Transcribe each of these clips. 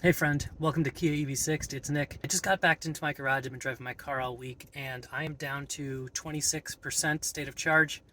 Hey friend, welcome to Kia EV6. It's Nick. I just got back into my garage. I've been driving my car all week and I am down to 26% state of charge,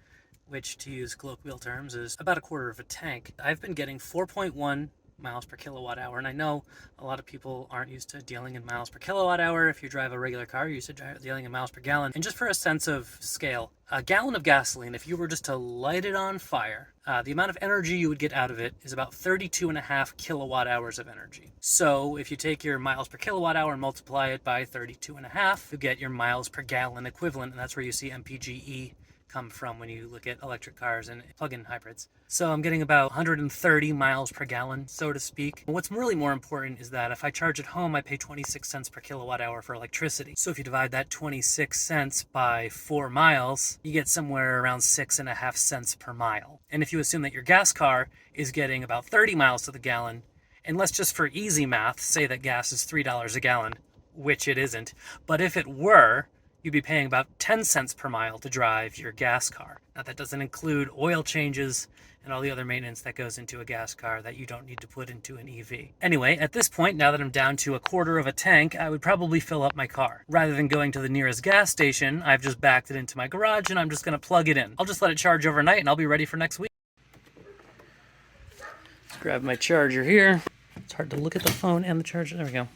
which to use colloquial terms is about a quarter of a tank. I've been getting 4.1 miles per kilowatt hour, and I know a lot of people aren't used to dealing in miles per kilowatt hour. If you drive a regular car, you're used to dealing in miles per gallon. And just for a sense of scale, a gallon of gasoline, if you were just to light it on fire, the amount of energy you would get out of it is about 32.5 kilowatt hours of energy. So if you take your miles per kilowatt hour and multiply it by 32.5, you get your miles per gallon equivalent, and that's where you see MPGE come from when you look at electric cars and plug-in hybrids. So I'm getting about 130 miles per gallon, so to speak. What's really more important is that if I charge at home, I pay 26 cents per kilowatt hour for electricity. So if you divide that 26 cents by 4 miles, you get somewhere around 6.5 cents per mile. And if you assume that your gas car is getting about 30 miles to the gallon, and let's just for easy math say that gas is $3 a gallon, which it isn't, but if it were, you'd be paying about 10 cents per mile to drive your gas car. Now that doesn't include oil changes and all the other maintenance that goes into a gas car that you don't need to put into an EV. Anyway, at this point, now that I'm down to a quarter of a tank, I would probably fill up my car. Rather than going to the nearest gas station, I've just backed it into my garage and I'm just gonna plug it in. I'll just let it charge overnight and I'll be ready for next week. Let's grab my charger here. It's hard to look at the phone and the charger. There we go.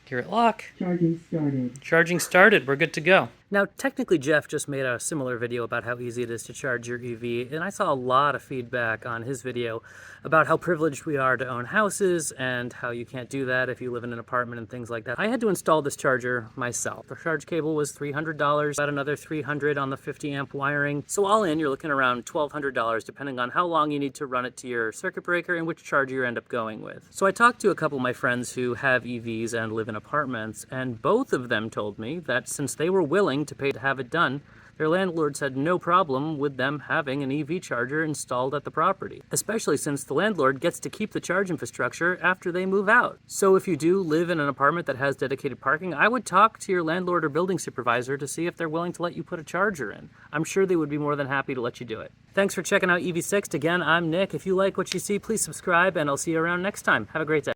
Hear it lock. Charging started. Charging started. We're good to go. Now, technically, Jeff just made a similar video about how easy it is to charge your EV, and I saw a lot of feedback on his video about how privileged we are to own houses and how you can't do that if you live in an apartment and things like that. I had to install this charger myself. The charge cable was $300, about another $300 on the 50 amp wiring. So all in, you're looking around $1,200 depending on how long you need to run it to your circuit breaker and which charger you end up going with. So I talked to a couple of my friends who have EVs and live in apartments, and both of them told me that since they were willing to pay to have it done, their landlords had no problem with them having an EV charger installed at the property, especially since the landlord gets to keep the charge infrastructure after they move out. So if you do live in an apartment that has dedicated parking, I would talk to your landlord or building supervisor to see if they're willing to let you put a charger in. I'm sure they would be more than happy to let you do it. Thanks for checking out EV6. Again, I'm Nick. If you like what you see, please subscribe and I'll see you around next time. Have a great day.